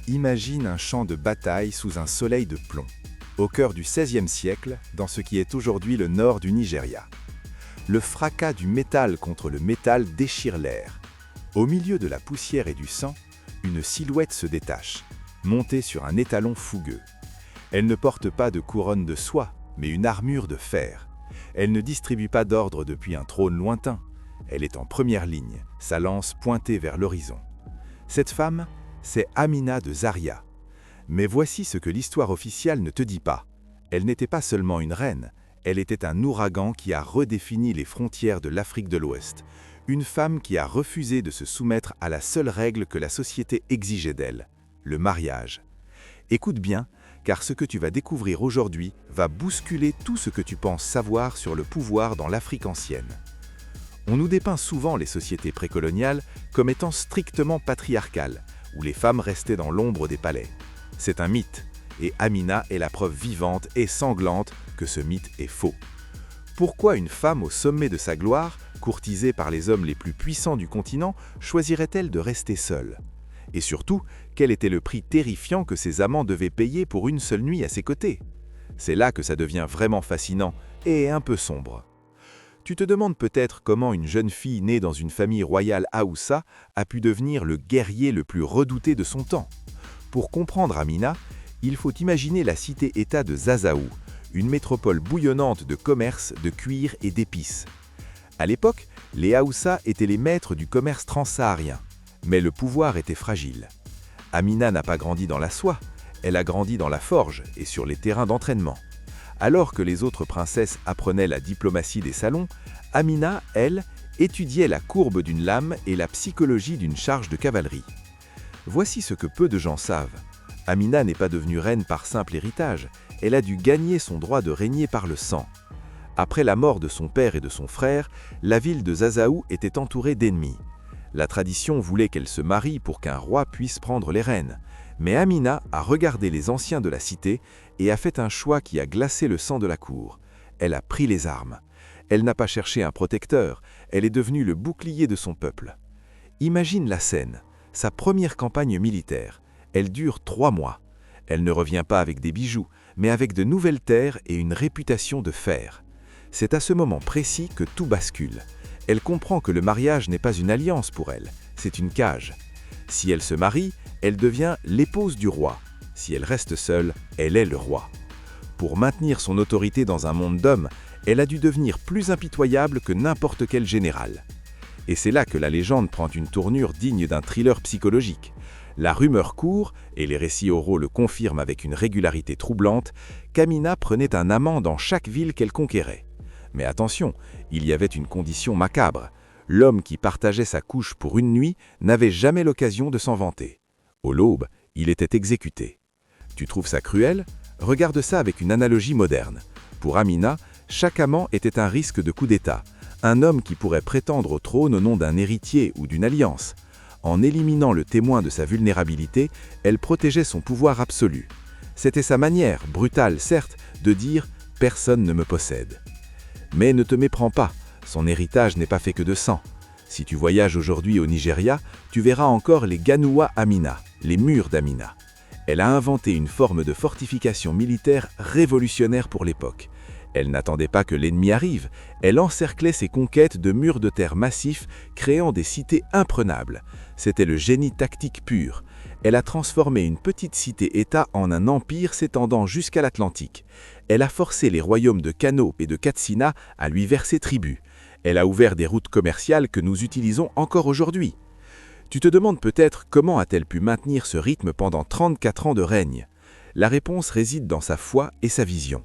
Imagine un champ de bataille sous un soleil de plomb, au cœur du XVIe siècle, dans ce qui est aujourd'hui le nord du Nigeria. Le fracas du métal contre le métal déchire l'air. Au milieu de la poussière et du sang, une silhouette se détache, montée sur un étalon fougueux. Elle ne porte pas de couronne de soie, mais une armure de fer. Elle ne distribue pas d'ordre depuis un trône lointain. Elle est en première ligne, sa lance pointée vers l'horizon. Cette femme, c'est Amina de Zaria. Mais voici ce que l'histoire officielle ne te dit pas. Elle n'était pas seulement une reine, elle était un ouragan qui a redéfini les frontières de l'Afrique de l'Ouest. Une femme qui a refusé de se soumettre à la seule règle que la société exigeait d'elle, le mariage. Écoute bien, car ce que tu vas découvrir aujourd'hui va bousculer tout ce que tu penses savoir sur le pouvoir dans l'Afrique ancienne. On nous dépeint souvent les sociétés précoloniales comme étant strictement patriarcales, où les femmes restaient dans l'ombre des palais. C'est un mythe, et Amina est la preuve vivante et sanglante que ce mythe est faux. Pourquoi une femme au sommet de sa gloire, courtisée par les hommes les plus puissants du continent, choisirait-elle de rester seule? Et surtout, quel était le prix terrifiant que ses amants devaient payer pour une seule nuit à ses côtés? C'est là que ça devient vraiment fascinant et un peu sombre. Tu te demandes peut-être comment une jeune fille née dans une famille royale Haoussa a pu devenir le guerrier le plus redouté de son temps. Pour comprendre Amina, il faut imaginer la cité-État de Zazaou, une métropole bouillonnante de commerce, de cuir et d'épices. À l'époque, les Haoussa étaient les maîtres du commerce transsaharien, mais le pouvoir était fragile. Amina n'a pas grandi dans la soie, elle a grandi dans la forge et sur les terrains d'entraînement. Alors que les autres princesses apprenaient la diplomatie des salons, Amina, elle, étudiait la courbe d'une lame et la psychologie d'une charge de cavalerie. Voici ce que peu de gens savent. Amina n'est pas devenue reine par simple héritage, elle a dû gagner son droit de régner par le sang. Après la mort de son père et de son frère, la ville de Zazaou était entourée d'ennemis. La tradition voulait qu'elle se marie pour qu'un roi puisse prendre les rênes. Mais Amina a regardé les anciens de la cité et a fait un choix qui a glacé le sang de la cour. Elle a pris les armes. Elle n'a pas cherché un protecteur, elle est devenue le bouclier de son peuple. Imagine la scène, sa première campagne militaire. Elle dure 3 mois. Elle ne revient pas avec des bijoux, mais avec de nouvelles terres et une réputation de fer. C'est à ce moment précis que tout bascule. Elle comprend que le mariage n'est pas une alliance pour elle, c'est une cage. Si elle se marie, elle devient l'épouse du roi. Si elle reste seule, elle est le roi. Pour maintenir son autorité dans un monde d'hommes, elle a dû devenir plus impitoyable que n'importe quel général. Et c'est là que la légende prend une tournure digne d'un thriller psychologique. La rumeur court, et les récits oraux le confirment avec une régularité troublante, qu'Amina prenait un amant dans chaque ville qu'elle conquérait. Mais attention, il y avait une condition macabre. L'homme qui partageait sa couche pour une nuit n'avait jamais l'occasion de s'en vanter. Au l'aube, il était exécuté. Tu trouves ça cruel? Regarde ça avec une analogie moderne. Pour Amina, chaque amant était un risque de coup d'État, un homme qui pourrait prétendre au trône au nom d'un héritier ou d'une alliance. En éliminant le témoin de sa vulnérabilité, elle protégeait son pouvoir absolu. C'était sa manière, brutale certes, de dire « personne ne me possède ». Mais ne te méprends pas, son héritage n'est pas fait que de sang. Si tu voyages aujourd'hui au Nigeria, tu verras encore les Ganuwa Amina, les murs d'Amina. Elle a inventé une forme de fortification militaire révolutionnaire pour l'époque. Elle n'attendait pas que l'ennemi arrive, elle encerclait ses conquêtes de murs de terre massifs, créant des cités imprenables. C'était le génie tactique pur. Elle a transformé une petite cité-État en un empire s'étendant jusqu'à l'Atlantique. Elle a forcé les royaumes de Kano et de Katsina à lui verser tribut. Elle a ouvert des routes commerciales que nous utilisons encore aujourd'hui. Tu te demandes peut-être comment a-t-elle pu maintenir ce rythme pendant 34 ans de règne. La réponse réside dans sa foi et sa vision.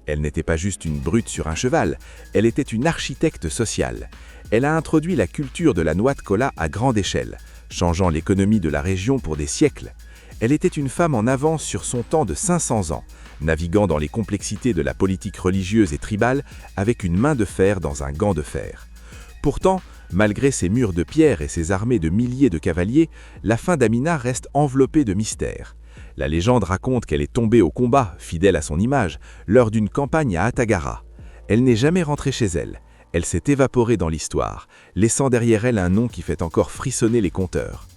Elle n'était pas juste une brute sur un cheval, elle était une architecte sociale. Elle a introduit la culture de la noix de cola à grande échelle, changeant l'économie de la région pour des siècles. Elle était une femme en avance sur son temps de 500 ans, naviguant dans les complexités de la politique religieuse et tribale avec une main de fer dans un gant de fer. Pourtant, malgré ses murs de pierre et ses armées de milliers de cavaliers, la fin d'Amina reste enveloppée de mystères. La légende raconte qu'elle est tombée au combat, fidèle à son image, lors d'une campagne à Atagara. Elle n'est jamais rentrée chez elle. Elle s'est évaporée dans l'histoire, laissant derrière elle un nom qui fait encore frissonner les conteurs.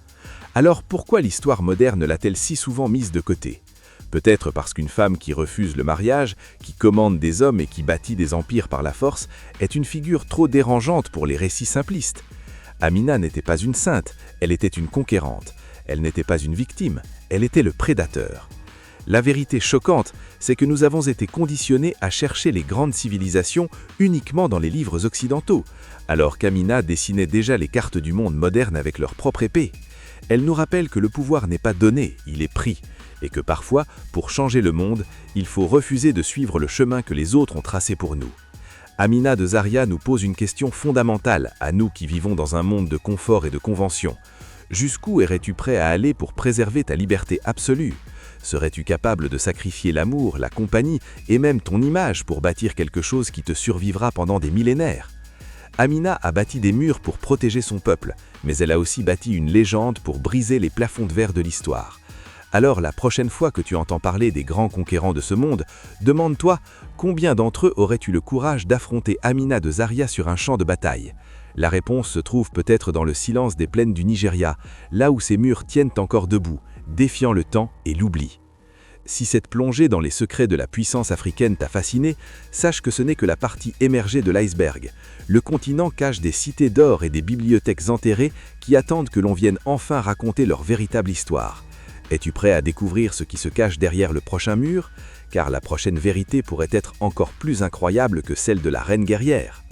Alors pourquoi l'histoire moderne l'a-t-elle si souvent mise de côté? Peut-être parce qu'une femme qui refuse le mariage, qui commande des hommes et qui bâtit des empires par la force, est une figure trop dérangeante pour les récits simplistes. Amina n'était pas une sainte, elle était une conquérante. Elle n'était pas une victime, elle était le prédateur. La vérité choquante, c'est que nous avons été conditionnés à chercher les grandes civilisations uniquement dans les livres occidentaux, alors qu'Amina dessinait déjà les cartes du monde moderne avec leur propre épée. Elle nous rappelle que le pouvoir n'est pas donné, il est pris, et que parfois, pour changer le monde, il faut refuser de suivre le chemin que les autres ont tracé pour nous. Amina de Zaria nous pose une question fondamentale, à nous qui vivons dans un monde de confort et de convention. Jusqu'où irais-tu prêt à aller pour préserver ta liberté absolue? Serais-tu capable de sacrifier l'amour, la compagnie et même ton image pour bâtir quelque chose qui te survivra pendant des millénaires? Amina a bâti des murs pour protéger son peuple, mais elle a aussi bâti une légende pour briser les plafonds de verre de l'histoire. Alors la prochaine fois que tu entends parler des grands conquérants de ce monde, demande-toi combien d'entre eux auraient eu le courage d'affronter Amina de Zaria sur un champ de bataille. La réponse se trouve peut-être dans le silence des plaines du Nigeria, là où ces murs tiennent encore debout, défiant le temps et l'oubli. Si cette plongée dans les secrets de la puissance africaine t'a fasciné, sache que ce n'est que la partie émergée de l'iceberg. Le continent cache des cités d'or et des bibliothèques enterrées qui attendent que l'on vienne enfin raconter leur véritable histoire. Es-tu prêt à découvrir ce qui se cache derrière le prochain mur? Car la prochaine vérité pourrait être encore plus incroyable que celle de la reine guerrière.